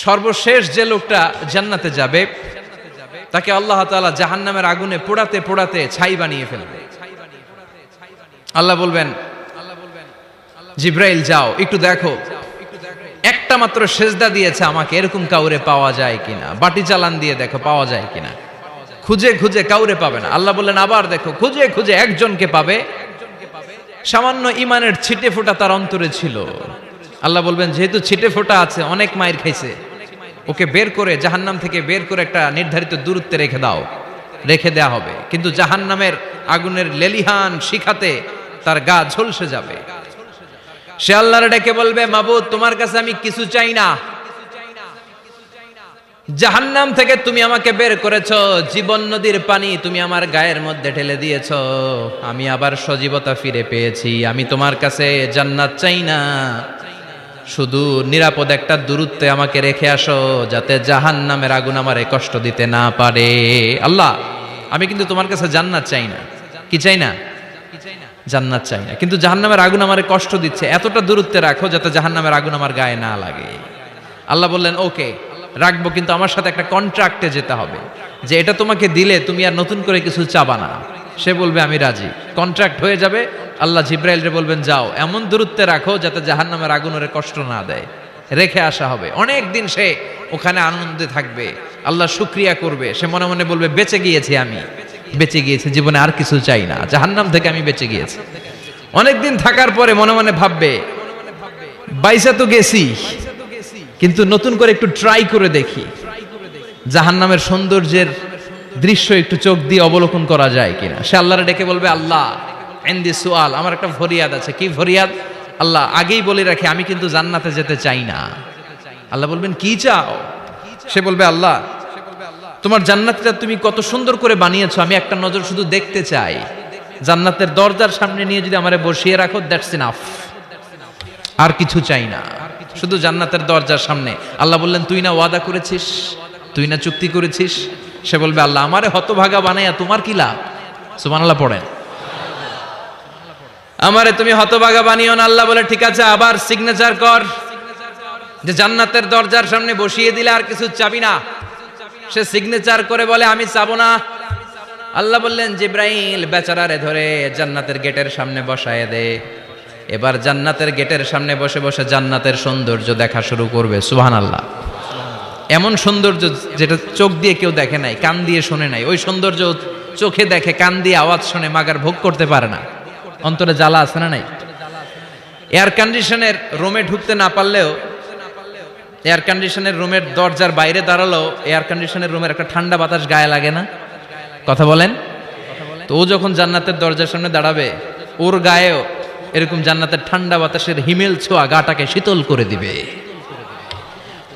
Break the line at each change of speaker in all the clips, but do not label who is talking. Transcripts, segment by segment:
সর্বশেষ যে লোকটা জান্নাতে যাবে তাকে আল্লাহ তাআলা জাহান্নামের আগুনে পোড়াতে পোড়াতে ছাই বানিয়ে ফেলবে। আল্লাহ বলবেন, জিব্রাইল যাও একটু দেখো, একটা মাত্র সেজদা দিয়েছে আমাকে, এরকম কাউরে পাওয়া যায় কিনা। বাটি চালান দিয়ে দেখো পাওয়া যায় কিনা। খুঁজে খুঁজে কাউরে পাবে না। আল্লাহ বললেন আবার দেখো, খুঁজে খুঁজে একজনকে পাবে, সামান্য ইমানের ছিটে ফোঁটা তার অন্তরে ছিল। আল্লাহ বলবেন যেহেতু ছিটে ফোঁটা আছে, অনেক মায়ের খাইছে, ওকে বের করে জাহান্নাম থেকে বের করে একটা নির্ধারিত দূরত্বে রেখে দাও। রেখে দেয়া হবে, কিন্তু জাহান্নামের আগুনের লেলিহান শিখাতে তার গা ঝলসে যাবে। সে আল্লাহর ডেকে বলবে, মাবুদ তোমার কাছে আমি কিছু চাই না, জাহান্নাম থেকে তুমি আমাকে বের করেছো, জীবন নদীর পানি তুমি আমার গায়ের মধ্যে ঢেলে দিয়েছো, আমি আবার সজীবতা ফিরে পেয়েছি। আমি তোমার কাছে জান্নাত চাই না, শুধু নিরাপদ একটা দূরত্বে আমাকে রেখে আসো, যাতে জাহান্নামের আগুন আমারে কষ্ট দিতে না পারে। আল্লাহ আমি কিন্তু তোমার কাছে জান্নাত চাই না। কি চাই না? জান্নাত চাই না, কিন্তু জাহান্নামের আগুন আমারে কষ্ট দিচ্ছে, এতটা দূরত্বে রাখো যাতে জাহান্নামের আগুন আমার গায়ে না লাগে। আল্লাহ বললেন ওকে রাখবো, কিন্তু আমার সাথে একটা কন্ট্রাক্টে যেতে হবে, যে এটা তোমাকে দিলে তুমি আর নতুন করে কিছু চাবা না। সে বলবে আমি রাজি, কন্ট্রাক্ট হয়ে যাবে। আল্লাহ জিব্রাইলরে বলবেন যাও এমন দূরত্বে রাখো যাতে জাহান্নামের আগুন ওরে কষ্ট না দেয়। রেখে আসা হবে, অনেক দিন সে ওখানে আনন্দে থাকবে, আল্লাহ শুকরিয়া করবে। সে মনে মনে বলবে বেঁচে গিয়েছি, আমি বেঁচে গিয়েছি, জীবনে আর কিছু চাই না, জাহান্নাম থেকে আমি বেঁচে গিয়েছি। অনেকদিন থাকার পরে মনে মনে ভাববে বাইসা তো গেছি, কিন্তু নতুন করে একটু ট্রাই করে দেখি, জাহান্নামের সৌন্দর্যের দৃশ্য একটু চোখ দিয়ে অবলোকন করা যায় কিনা। সে আল্লাহরে ডেকে বলবে আল্লাহ ইনদি সুআল, আমার একটা ফরিয়াদ আছে। কি ফরিয়াদ? আল্লাহ আগেই বলে রাখি আমি কিন্তু জান্নাতে যেতে চাই না। আল্লাহ বলবেন কি চাও? সে বলবে আল্লাহ তোমার জান্নাতটা তুমি কত সুন্দর করে বানিয়েছো, আমি একটা নজর শুধু দেখতে চাই। জান্নাতের দরজার সামনে নিয়ে যদি আমারে বসিয়ে রাখো, দ্যাটস ইনাফ, আর কিছু চাই না, শুধু জান্নাতের দরজার সামনে। আল্লাহ বললেন তুই না ওয়াদা করেছিস, তুই না চুক্তি করেছিস। সে বলবে আল্লাহ আমারে হতভাগা বানাইয়া তোমার কি লাভ? সুবহানাল্লাহ পড়েন। আমারে তুমি হতভাগা বানিও না। আল্লাহ বলে ঠিক আছে, আবার সিগনেচার কর যে জান্নাতের দরজার সামনে বসিয়ে দিলে আর কিছু চাবি না। সে সিগনেচার করে বলে আমি চাবো না। আল্লাহ বললেন জিব্রাইল বেচারারে ধরে জান্নাতের গেটের সামনে বসায় দে। এবার জান্নাতের গেটের সামনে বসে বসে জান্নাতের সৌন্দর্য দেখা শুরু করবে। সুবহানাল্লাহ। এমন সৌন্দর্য যেটা চোখ দিয়ে কেউ দেখে নাই, কান দিয়ে শোনে নাই। ওই সৌন্দর্য চোখে দেখে, কান দিয়ে আওয়াজ শুনে, মাগার ভোগ করতে পারে না। অন্তরে জ্বালা আছে না নাই? এয়ার কন্ডিশনের রুমে ঢুকতে না পারলেও, এয়ার কন্ডিশনের রুমের দরজার বাইরে দাঁড়ালো, এয়ার কন্ডিশনের রুমের একটা ঠান্ডা বাতাস গায়ে লাগে না? কথা বলেন তো। ও যখন জান্নাতের দরজার সামনে দাঁড়াবে, ওর গায়েও এরকম জান্নাতের ঠান্ডা বাতাসের হিমেল ছোঁয়া গাটাকে শীতল করে দিবে।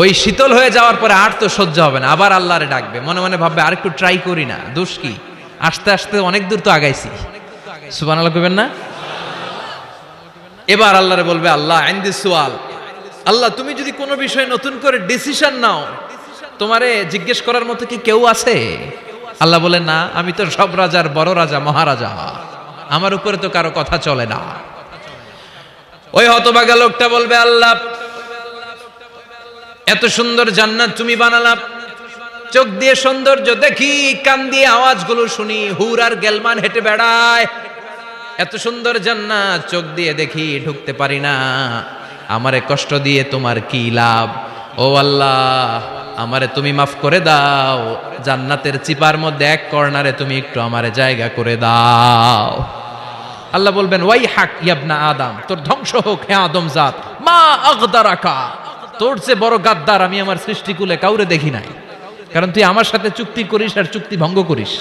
ওই শীতল হয়ে যাওয়ার পরে আর তো সহ্য হবে না, আবার আল্লাহরে ডাকবে। মনে মনে ভাববে আর একটু ট্রাই করি না, দোষ কি, আস্তে আস্তে অনেক দূর তো আগাইছি। সুবহানাল্লাহ কইবেন না? এবার আল্লাহরে বলবে আল্লাহ ইনদি সুআল, আল্লাহ তুমি যদি কোনো বিষয়ে নতুন করে ডিসিশন নাও, তোমারে জিজ্ঞেস করার মতো কি কেউ আছে? আল্লাহ বলে না, আমি তো সব রাজার বড় রাজা, মহারাজা, আমার উপরে তো কারো কথা চলে না। ওই হতভাগা লোকটা বলবে আল্লাহ এত সুন্দর জান্নাত তুমি বানালা, চোখ দিয়ে সৌন্দর্য দেখি, কান দিয়ে আওয়াজগুলো শুনি, হুর আর গেলমান হেঁটে বেড়ায়, এত সুন্দর জান্নাত চোখ দিয়ে দেখি, ঢুকতে পারি না, আমারে কষ্ট দিয়ে তোমার কি লাভ? ও আল্লাহ আমারে তুমি মাফ করে দাও, জান্নাতের চিপার মধ্যে এক কর্নারে তুমি একটু আমারে জায়গা করে দাও। আল্লাহ বলবেন ওয়াই হাক ইয়াবনা আদম, তোর ধ্বংস হোক হে আদম জাত, মা আগদারাকা, তোর চেয়ে বড় গাদ্দার আমি আমার সৃষ্টিকুলে কাউরে দেখি নাই, কারণ তুই আমার সাথে চুক্তি করিস আর চুক্তি ভঙ্গ করিস।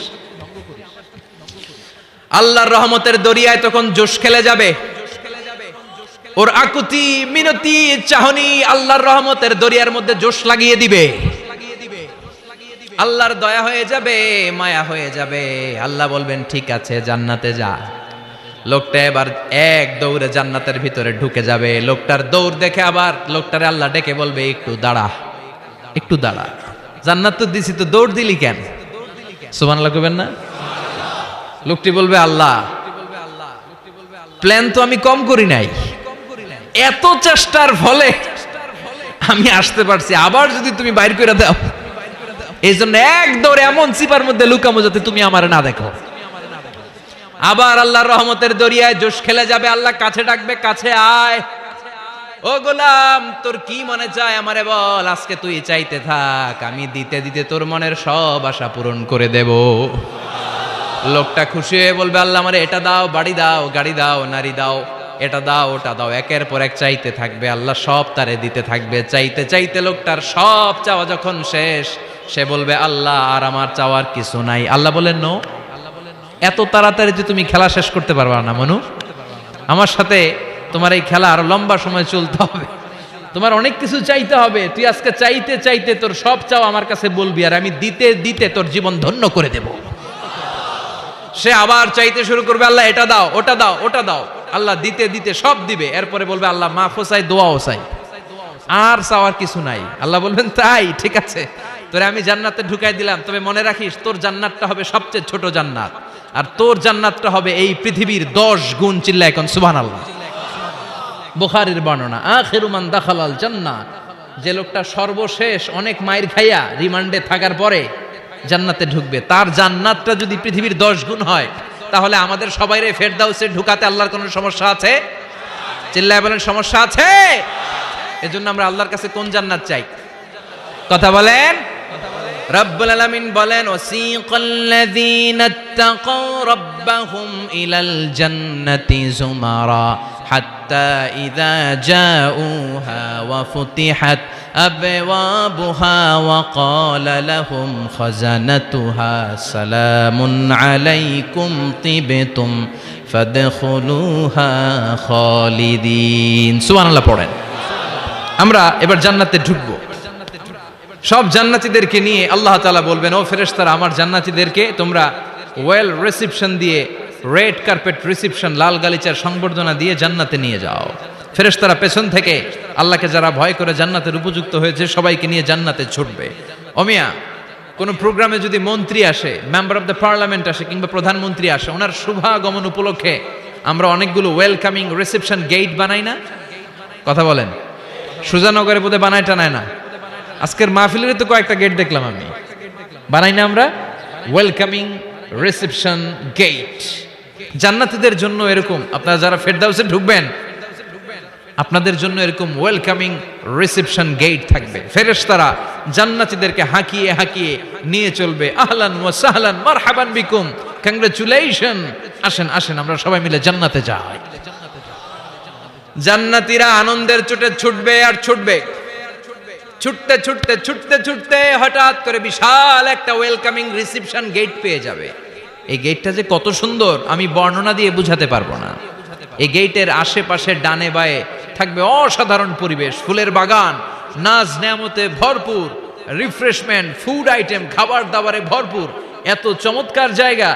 আল্লাহর রহমতের দরিয়ায় তখন জোশ খেলে যাবে, ওর আকুতি মিনতি চাহনি আল্লাহর রহমতের দরিয়ার মধ্যে জোশ লাগিয়ে দিবে। আল্লাহর দয়া হয়ে যাবে, মায়া হয়ে যাবে। আল্লাহ বলবেন ঠিক আছে জান্নাতে যা। লোকটা এবার এক দৌড়ে জান্নাতের ভিতরে ঢুকে যাবে। লোকটার দৌড় দেখে আবার লোকটারে আল্লাহ ডেকে বলবে একটু দাঁড়া, একটু দাঁড়া, জান্নাত তো দিছি, তো দৌড় দিলি কেন? সুবহানাল্লাহ কইবেন না? লোকটি বলবে আল্লাহ প্ল্যান তো আমি কম করি নাই, এত চেষ্টার ফলে আমি আসতে পারছি, আবার যদি তুমি বাইর করে দাও, এই জন্য এক দৌড়ে এমন চিপার মধ্যে লুকামো যাতে তুমি আমার না দেখো। আবার আল্লাহর রহমতের দরিয়ায় জোশ খেলে যাবে, আল্লাহ কাছে ডাকবে, কাছে আয়, ও গোলাম তোর কি মনে চায় আমারে বল, আজকে তুই চাইতে থাক, আমি দিতে দিতে তোর মনের সব আশা পূরণ করে দেব। লোকটা খুশি হয়ে বলবে, আল্লাহ আমারে এটা দাও, বাড়ি দাও, গাড়ি দাও, নারী দাও, এটা দাও, ওটা দাও, একের পর এক চাইতে থাকবে, আল্লাহ সব তারে দিতে থাকবে। চাইতে চাইতে লোকটার সব চাওয়া যখন শেষ, সে বলবে, আল্লাহ আর আমার চাওয়ার কিছু নাই। আল্লাহ বলেন, নো, এত তাড়াতাড়ি যে তুমি খেলা শেষ করতে পারবা না মনু, আমার সাথে তোমার এই খেলা আরো লম্বা সময় চলতে হবে, তোমার অনেক কিছু চাইতে হবে। তুই আজকে চাইতে চাইতে তোর সব চাও আমার কাছে বলবি, আর আমি দিতে দিতে তোর জীবন ধন্য করে দেব। সে আবার চাইতে শুরু করবে, আল্লাহ এটা দাও, ওটা দাও, ওটা দাও, আল্লাহ দিতে দিতে সব দিবে। এরপরে বলবে, আল্লাহ মাফও চাই, দোয়াও চাই, আর চাওয়ার কিছু নাই। আল্লাহ বলবেন, তাই ঠিক আছে, তোরে আমি জান্নাতে ঢুকাই দিলাম, তবে মনে রাখিস তোর জান্নাতটা হবে সবচেয়ে ছোট জান্নাত, আর তোর জান্নাতটা হবে এই পৃথিবীর 10 গুণ। চিল্লায় এখন সুবহানাল্লাহ। বুখারীর বর্ণনা, আখিরু মান দাখালাল জান্নাহ, যে লোকটা সর্বশেষ অনেক মাইর খাইয়া রিমান্ডে থাকার পরে জান্নাতে ঢুকবে, তার জান্নাতটা যদি পৃথিবীর 10 গুণ হয়, তাহলে আমাদের সবাইরে ফেরদাউসে ঢুকাতে আল্লাহর কোনো সমস্যা আছে? চিল্লায় বলেন, সমস্যা আছে? এজন্য আমরা আল্লাহর কাছে কোন জান্নাত চাই? কথা বলেন। রব্বুল আলামিন বলেন, ওয়াসিকাল্লাযীনা ইত্তাকাউ রাব্বাহুম ইলাল জান্নাতি যুমারা হাত্তা ইযা জাউহা ওয়া ফুতিহাত আবওয়াবুহা ওয়া ক্বালা লাহুম খাজানাতুহা সালামুন আলাইকুম তিবতুম ফাদখুলুহা খালিদিন। সুবহানাল্লাহ পড়েন। আমরা এবার জান্নাতে ঢুকবো। সব জান্নাতীদেরকে নিয়ে আল্লাহ তাআলা বলবেন, ও ফেরেশতারা, আমার জান্নাতীদেরকে তোমরা ওয়েল রিসেপশন দিয়ে, রেড কার্পেট রিসেপশন, লাল গালিচার সংবর্ধনা দিয়ে জান্নাতে নিয়ে যাও। ফেরেশতারা পেছন থেকে আল্লাহকে যারা ভয় করে জান্নাতের উপযুক্ত হয়েছে সবাইকে নিয়ে জান্নাতে ছুটবে। ওমিয়া, কোন প্রোগ্রামে যদি মন্ত্রী আসে, মেম্বার অফ দ্য পার্লামেন্ট আসে, কিংবা প্রধানমন্ত্রী আসে, ওনার শুভাগমন উপলক্ষে আমরা অনেকগুলো ওয়েলকামিং রিসেপশন গেট বানাই না? কথা বলেন। সুজানগরে বোধহয় বানায় টানায় না? আজকের মাহফিলের তো কয়েকটা গেট দেখলাম আমি, বানাই না আমরা? Welcoming reception gate. জান্নাতীদের জন্য এরকম, আপনারা যারা ফেরদাউসে ঢুকবেন আপনাদের জন্য এরকম ওয়েলকামিং রিসেপশন গেট থাকবে। ফেরেশতারা জান্নাতীদেরকে হাঁকিয়ে হাঁকিয়ে নিয়ে চলবে, আহলান ওয়া সাহলান মারহাবান বিকুম, কংগ্রাচুলেশন, আসেন আসেন আমরা সবাই মিলে জান্নাতে যাই। জান্নাতীরা আনন্দের চোটে ছুটবে আর ছুটবে, ছুটতে ছুটতে ছুটতে ছুটতে হঠাৎ করে বিশাল একটা ওয়েলকামিং রিসেপশন গেট পেয়ে যাবে। এই গেটটা যে কত সুন্দর আমি বর্ণনা দিয়ে বুঝাতে পারবো না। এই গেটের আশেপাশে ডানে বায়ে থাকবে অসাধারণ পরিবেশ, ফুলের বাগান, নাজ নেয়ামতে ভরপুর, রিফ্রেশমেন্ট, ফুড আইটেম, খাবার দাবারে ভরপুর, এত চমৎকার জায়গা।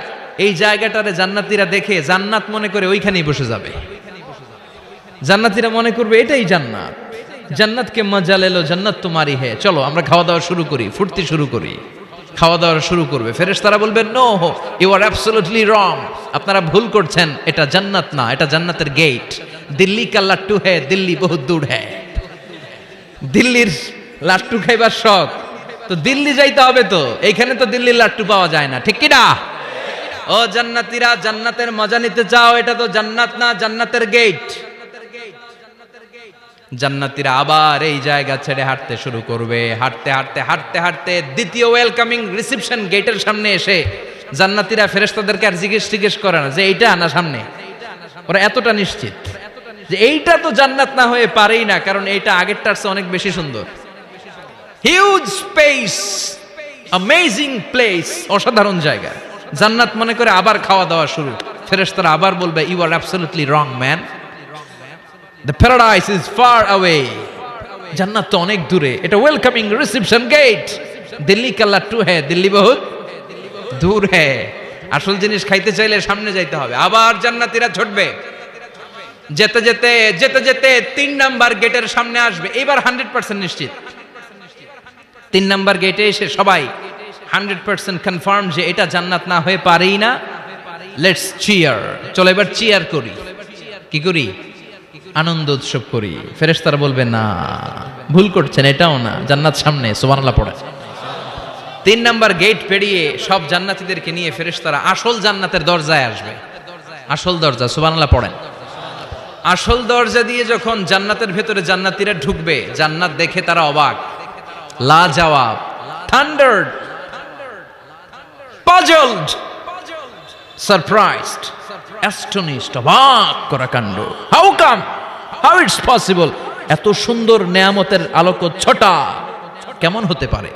এই জায়গাটারে জান্নাতীরা দেখে জান্নাত মনে করে ওইখানেই বসে যাবে। জান্নাতীরা মনে করবে এটাই জান্নাত, জান্নাতকে মজা লেলো, জান্নাত তোমারই হে, চলো আমরা খাওয়া দাওয়া শুরু করি, ফুর্তি শুরু করি। খাওয়া দাওয়া শুরু করবে। ফেরেশতারা বলবেন, no, you are absolutely wrong, আপনারা ভুল করছেন, এটা জান্নাত না, এটা জান্নাতের গেট। দিল্লি কা লাট্টু হে, দিল্লি বহুত দূর হে। দিল্লির লাট্টু খাইবার শখ, তো দিল্লি যাইতে হবে, তো এইখানে তো দিল্লির লাট্টু পাওয়া যায় না, ঠিক কি না? ও জান্নাতীরা, জান্নাতের মজা নিতে চাও? এটা তো জান্নাত না, জান্নাতের গেট। জান্নাতীরা আবার এই জায়গা ছেড়ে হাঁটতে শুরু করবে। হাঁটতে হাঁটতে হাঁটতে হাঁটতে দ্বিতীয় ওয়েলকামিং রিসেপশন গেটের সামনে এসে জান্নাতীরা ফেরেশতাদেরকে আর জিজ্ঞেস করে না যে এইটা না সামনে, ওরা এতটা নিশ্চিত যে এইটা তো জান্নাত না হয়ে পারেই না, কারণ এইটা আগেরটার চেয়ে অনেক বেশি সুন্দর। হিউজ স্পেস, অ্যামেজিং প্লেস, অসাধারণ জায়গা। জান্নাত মনে করে আবার খাওয়া দাওয়া শুরু। ফেরেশতারা আবার বলবে, you are absolutely wrong man, the paradise is far away, জান্নাত তো অনেক দূরে, এটা ওয়েলকামিং রিসেপশন গেট। দিল্লি কা লাট্টু হে, দিল্লি বহুত দূর হে। আসল জিনিস খাইতে চাইলে সামনে যাইতে হবে। আবার জান্নাতীরা ছুটবে, যেতে যেতে যেতে যেতে 3 নাম্বার গেটের সামনে আসবে। এবার 100% নিশ্চিত। 3 নাম্বার গেটে এসে সবাই 100% কনফার্ম যে এটা জান্নাত না হয়ে পারেই না। লেটস চিয়ার, চলো এবার চিয়ার করি। কি করি? আনন্দ উৎসব করি, ফেরেশতারা বলবে না, ভুল করছেন, এটাও না, জান্নাত সামনে, সুবহানাল্লাহ পড়ে। 3 নাম্বার গেট পেরিয়ে সব জান্নাতীদেরকে নিয়ে ফেরেশতারা আসল জান্নাতের দরজায় আসবে। আসল দরজা, সুবহানাল্লাহ পড়েন। আসল দরজা দিয়ে যখন জান্নাতের ভেতরে জান্নাতীরা ঢুকবে, জান্নাত দেখে তারা অবাক, লাজবাব, থান্ডার্ড, পাজলড, সারপ্রাইজড, অ্যাস্টনিশড, অবাক করা কাণ্ড। How come, how it's possible, এত সুন্দর নেয়ামতের আলোকচ্ছটা কেমন হতে পারে?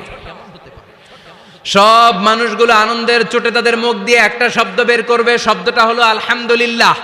সব মানুষগুলো আনন্দের চোটে তাদের মুখ দিয়ে একটা শব্দ বের করবে, শব্দটা হলো আলহামদুলিল্লাহ।